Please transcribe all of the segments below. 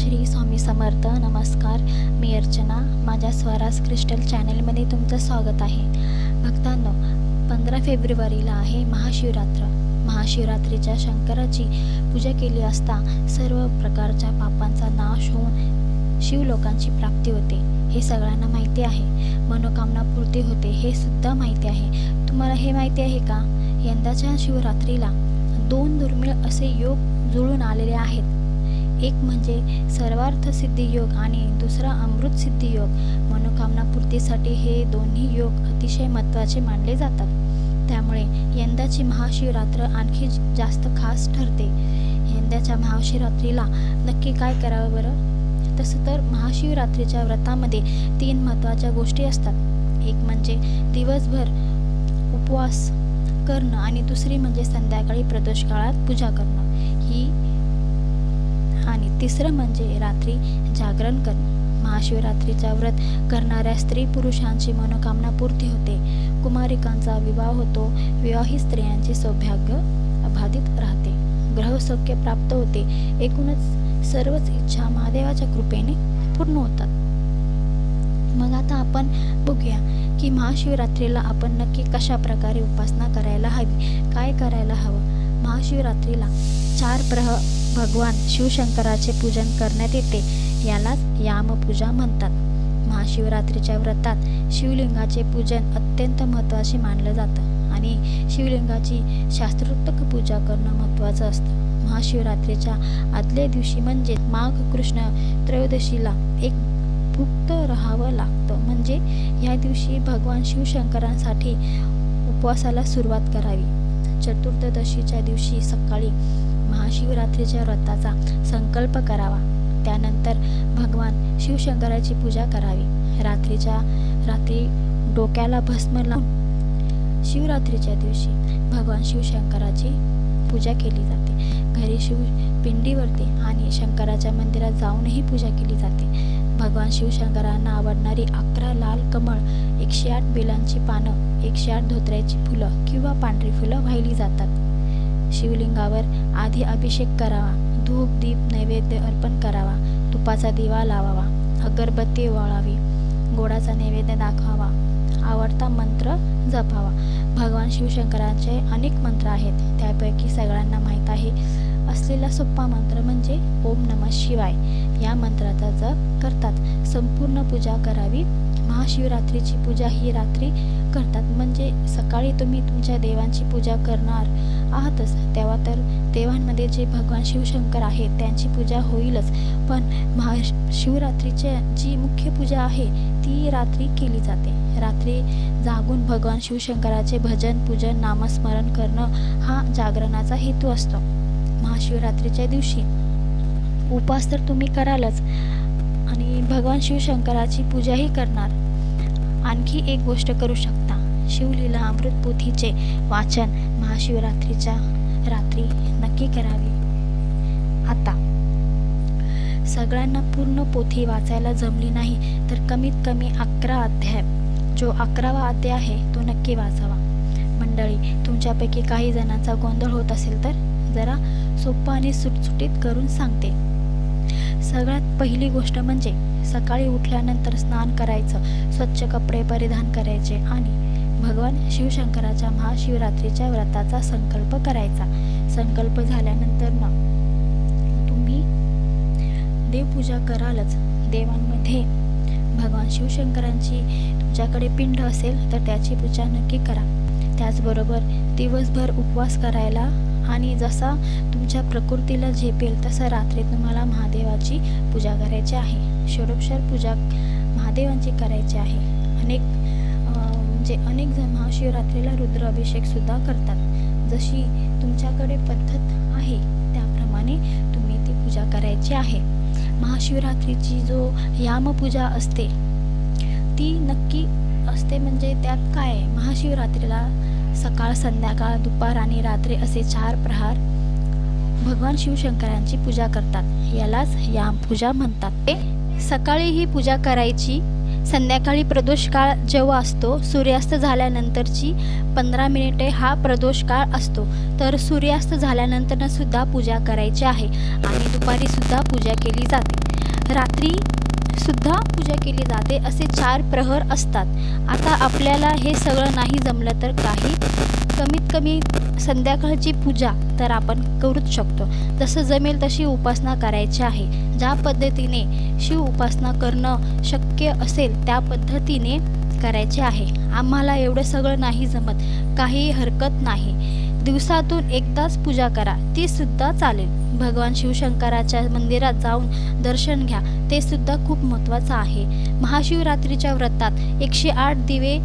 श्री स्वामी समर्थ. नमस्कार, मी अर्चना. माझ्या स्वराज क्रिस्टल चॅनलमध्ये तुमचं स्वागत आहे. भक्तांनो, 15 फेब्रुवारीला आहे महाशिवरात्र. महाशिवरात्रीच्या शंकराची पूजा केली असता सर्व प्रकारच्या पापांचा नाश होऊन शिवलोकांची प्राप्ती होते, हे सगळ्यांना माहिती आहे. मनोकामना पूर्ती होते, हे सुद्धा माहिती आहे. तुम्हाला हे माहिती आहे का? यंदाच्या शिवरात्रीला 2 दुर्मिळ असे योग जुळून आलेले आहेत. एक म्हणजे सर्वार्थ सिद्धी योग आणि दुसरा अमृत सिद्धी योग. मनोकामना पूर्तीसाठी हे दोन्ही योग अतिशय महत्त्वाचे मानले जातात. त्यामुळे यंदाची महाशिवरात्र आणखी जास्त खास ठरते. यंदाच्या महाशिवरात्रीला नक्की काय करावं बरं? तसं तर महाशिवरात्रीच्या व्रतामध्ये 3 महत्त्वाच्या गोष्टी असतात. एक म्हणजे दिवसभर उपवास करणं आणि दुसरी म्हणजे संध्याकाळी प्रदोष काळात पूजा करणं आणि तिसरं म्हणजे रात्री जागरण करणं. महाशिवरात्रीचा व्रत करणाऱ्या स्त्री पुरुषांची मनोकामना पूर्ती होते. कुमारिकांचा विवाह होतो. विवाहित स्त्रियांचे सौभाग्य अबाधित राहते. ग्रहसौख्य प्राप्त होते. एकूणच सर्वच इच्छा महादेवाच्या कृपेने पूर्ण होतात. मग आता आपण बघूया की महाशिवरात्रीला आपण नक्की कशा प्रकारे उपासना करायला हवी, काय करायला हवं. महाशिवरात्रीला 4 प्रहर भगवान शिवशंकराचे पूजन करण्यात येते. यालाच यामपूजा म्हणतात. महाशिवरात्रीच्या व्रतात शिवलिंगाचे पूजन अत्यंत महत्त्वाचे मानलं जातं आणि शिवलिंगाची शास्त्रोक्त पूजा करणं महत्त्वाचं असतं. महाशिवरात्रीच्या आदल्या दिवशी म्हणजे माघ कृष्ण त्रयोदशीला एक भुक्त राहावं लागतं. म्हणजे या दिवशी भगवान शिवशंकरांसाठी उपवासाला सुरुवात करावी. चतुर्दशीच्या दिवशी सकाळी महाशिवरात्रीच्या व्रताचा संकल्प करावा. त्यानंतर भगवान शिवशंकराची पूजा करावी. रात्री डोक्याला भस्म लावून शिवरात्रीच्या दिवशी भगवान शिवशंकराची पूजा केली जाते. घरी शिवपिंडीवरती आणि शंकराच्या मंदिरात जाऊनही पूजा केली जाते. भगवान शिवशंकरांना आवडणारी 11 लाल कमळ, 108 बेलांची पानं, 108 धोत्र्याची फुलं किंवा पांढरी फुलं वाहिली जातात. शिवलिंगावर आधी अभिषेक करावा. धूप दीप नैवेद्य अर्पण करावा. तुपाचा दिवा लावावा. अगरबत्ती ओवाळावी. गोडाचा नैवेद्य दाखवावा. आवडता मंत्र जपावा. भगवान शिवशंकरांचे अनेक मंत्र आहेत. त्यापैकी सगळ्यांना माहीत आहे असलेला सोपा मंत्र म्हणजे ओम नमः शिवाय. या मंत्राचा जप करतात संपूर्ण पूजा करावी. महाशिवरात्रीची पूजा ही रात्री करतात. म्हणजे सकाळी तुम्ही तुमच्या देवांची पूजा करणार आहातच, तेव्हा तर देवांमध्ये जे भगवान शिवशंकर आहेत त्यांची पूजा होईलच. पण महाशिवरात्रीची जी मुख्य पूजा आहे ती रात्री केली जाते. रात्री जागून भगवान शिवशंकराचे भजन, पूजन, नामस्मरण करणं हा जागरणाचा हेतू असतो. महाशिवरात्रीच्या दिवशी उपवास तर तुम्ही करालच आणि भगवान शिवशंकराची पूजाही करणार. आणखी एक गोष्ट करू शकता. शिवलीला अमृत पोथीचे वाचन महाशिवरात्रीच्या रात्री नक्की करावे. आता सगळ्यांना पूर्ण पोथी वाचायला जमली नाही तर कमीत कमी 11 अध्याय, जो 11वा अध्याय आहे तो नक्की वाचावा. मंडळी, तुमच्यापैकी काही जणांचा गोंधळ होत असेल तर जरा सोपं आणि सुटसुटीत करून सांगते. सगळ्यात पहिली गोष्ट म्हणजे सकाळी उठल्यानंतर स्नान करायचं, स्वच्छ कपडे परिधान करायचे आणि भगवान शिवशंकराच्या महाशिवरात्रीच्या व्रताचा संकल्प करायचा. संकल्प झाल्यानंतर ना तुम्ही देवपूजा करालच. देवांमध्ये भगवान शिवशंकरांची तुमच्याकडे पिंड असेल तर त्याची पूजा नक्की करा. त्याचबरोबर दिवसभर उपवास करायला आणि जसा तुमच्या प्रकृतीला झेपेल तसं रात्री तुम्हाला महादेवाची पूजा करायची आहे. षोडशोपचार पूजा महादेवांची करायची आहे. अनेक जण महाशिवरात्रीला रुद्राभिषेक सुद्धा करतात. जशी तुमच्याकडे पद्धत आहे त्याप्रमाणे तुम्ही ती पूजा करायची आहे. महाशिवरात्रीची जो यामपूजा असते ती नक्की असते. म्हणजे त्यात काय आहे? महाशिवरात्रीला सकाळ, संध्याकाळ, दुपार आणि रात्री असे 4 प्रहार भगवान शिवशंकरांची पूजा करतात. यालाच यामपूजा म्हणतात. सकाळी ही पूजा करायची. संध्याकाळी प्रदोष काळ जेव्हा असतो, सूर्यास्त झाल्यानंतरची 15 मिनिटे हा प्रदोष काळ असतो. तर सूर्यास्त झाल्यानंतर सुद्धा पूजा करायची आहे आणि दुपारी सुद्धा पूजा केली जाते. रात्री सुद्धा पूजा केली जाते. असे 4 प्रहर असतात. आता आपल्याला हे सगळं नाही जमलं तर कमीत कमी संध्याकाळची पूजा तर आपण करूच शकतो. जसं जमेल तशी उपासना करायची आहे. ज्या पद्धतीने शिव उपासना करणं शक्य असेल त्या पद्धतीने करायचे आहे. आम्हाला एवढं सगळं नाही जमत, काही हरकत नाही. दिवसातून एकदाच पूजा करा, ती सुद्धा चालेल. भगवान शिवशंकराच्या मंदिरात जाऊन दर्शन घ्या, ते सुद्धा खूप महत्त्वाचं आहे. महाशिवरात्रीच्या व्रतात 108 दिवे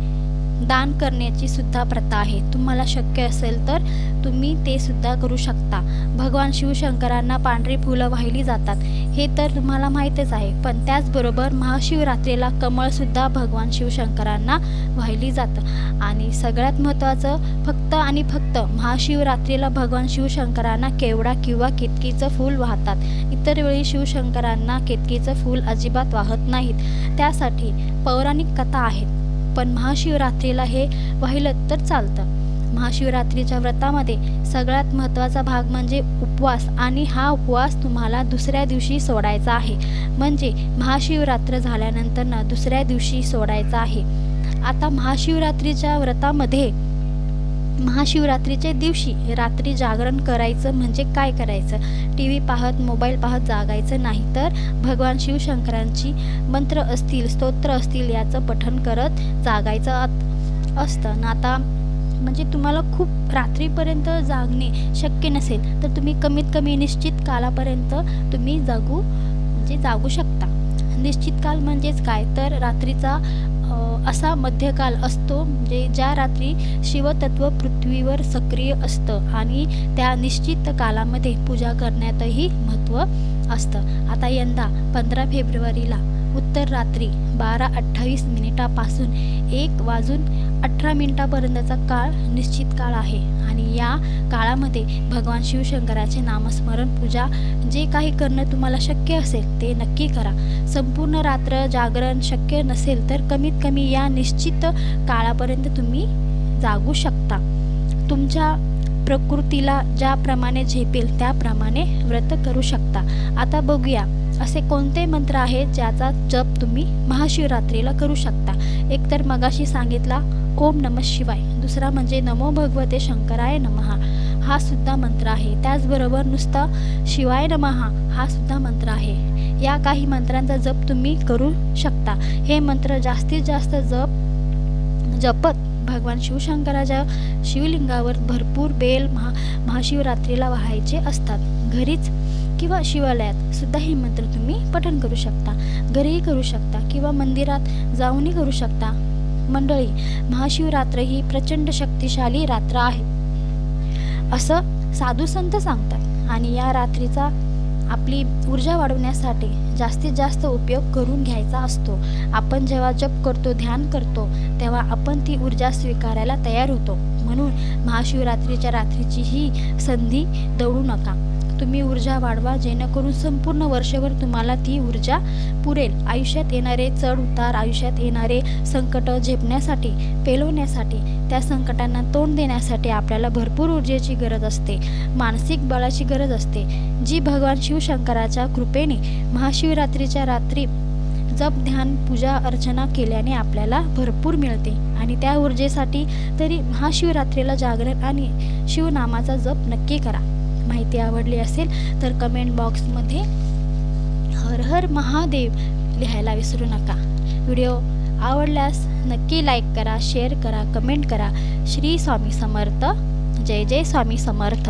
दान करण्याची सुद्धा प्रथा आहे. तुम्हाला शक्य असेल तर तुम्ही ते सुद्धा करू शकता. भगवान शिवशंकरांना पांढरी फुलं वाहिली जातात, हे तर तुम्हाला माहीतच आहे. पण त्याचबरोबर महाशिवरात्रीला कमळसुद्धा भगवान शिवशंकरांना वाहिली जातं. आणि सगळ्यात महत्त्वाचं फक्त आणि फक्त महाशिवरात्रीला भगवान शिवशंकरांना केवडा किंवा केतकीचं फूल वाहतात. इतर वेळी शिवशंकरांना केतकीचं फूल अजिबात वाहत नाहीत. त्यासाठी पौराणिक कथा आहेत. पण महाशिवरात्रीला हे वाहिलं तर चालतं. महाशिवरात्रीच्या व्रतामध्ये सगळ्यात महत्त्वाचा भाग म्हणजे उपवास, आणि हा उपवास तुम्हाला दुसऱ्या दिवशी सोडायचा आहे. म्हणजे महाशिवरात्र झाल्यानंतर दुसऱ्या दिवशी सोडायचा आहे. आता महाशिवरात्रीच्या व्रतामध्ये महाशिवरात्रीच्या दिवशी रात्री जागरण करायचं म्हणजे काय करायचं? TV पाहत, मोबाईल पाहत जागायचं नाही, तर भगवान शिवशंकरांची मंत्र असतील, स्तोत्र असतील याचं पठण करत जागायचं असतं. आता म्हणजे तुम्हाला खूप रात्रीपर्यंत जागणे शक्य नसेल तर तुम्ही कमीत कमी निश्चित कालापर्यंत तुम्ही जागू शकता. निश्चित काल म्हणजेच काय, तर रात्रीचा असा मध्यकाल असतो म्हणजे ज्या रात्री शिवतत्व पृथ्वीवर सक्रिय असतं, आणि त्या निश्चित कालामध्ये पूजा करण्यातही महत्त्व असतं. आता यंदा 15 फेब्रुवारीला उत्तर रात्री 12:28 1 वाजून 18 मिनिटापर्यंतचा काळ निश्चित काळ आहे. आणि या काळामध्ये भगवान शिवशंकराचे नामस्मरण पूजा जे काही करणं तुम्हाला शक्य असेल ते नक्की करा. संपूर्ण रात्र जागरण शक्य नसेल तर कमीत कमी या निश्चित काळापर्यंत तुम्ही जागू शकता. तुमच्या प्रकृतीला ज्याप्रमाणे झेपेल त्याप्रमाणे व्रत करू शकता. आता बघूया असे कोणते मंत्र आहेत ज्याचा जप तुम्ही महाशिवरात्रीला करू शकता. एक तर मगाशी सांगितला ओम नमः शिवाय, दुसरा म्हणजे नमो भगवते शंकराय नमः, हा सुद्धा मंत्र आहे. त्याचबरोबर नुसता शिवाय नमः हा सुद्धा मंत्र आहे. या काही मंत्रांचा जप तुम्ही करू शकता. हे मंत्र जास्तीत जास्त जपत भगवान शिवशंकराच्या शिवलिंगावर भरपूर बेल महाशिवरात्रीला वाहायचे असतात. घरीच किंवा शिवालयात सुद्धा हे मंत्र तुम्ही पठण करू शकता. घरीही करू शकता किंवा मंदिरात जाऊनही करू शकता. मंडळी, महाशिवरात्र ही प्रचंड शक्तिशाली रात्र आहे असं साधू संत सांगतात. आणि या रात्रीचा आपली ऊर्जा वाढवण्यासाठी जास्तीत जास्त उपयोग करून घ्यायचा असतो. आपण जेव्हा जप करतो, ध्यान करतो, तेव्हा आपण ती ऊर्जा स्वीकारायला तयार होतो. म्हणून महाशिवरात्रीच्या रात्रीची ही संधी दवडू नका. तुम्ही ऊर्जा वाढवा, जेणेकरून संपूर्ण वर्षभर तुम्हाला ती ऊर्जा पुरेल. आयुष्यात येणारे चढ उतार, आयुष्यात येणारे संकट झेपण्यासाठी, पेलवण्यासाठी, त्या संकटांना तोंड देण्यासाठी आपल्याला भरपूर ऊर्जेची गरज असते, मानसिक बळाची गरज असते, जी भगवान शिवशंकराच्या कृपेने महाशिवरात्रीच्या रात्री जप, ध्यान, पूजा, अर्चना केल्याने आपल्याला भरपूर मिळते. आणि त्या ऊर्जेसाठी तरी महाशिवरात्रीला जागरण आणि शिवनामाचा जप नक्की करा. माहिती आवडली असेल तर कमेंट बॉक्समध्ये हर हर महादेव लिहायला विसरू नका. व्हिडिओ आवडल्यास नक्की लाईक करा, शेअर करा, कमेंट करा. श्री स्वामी समर्थ. जय जय स्वामी समर्थ.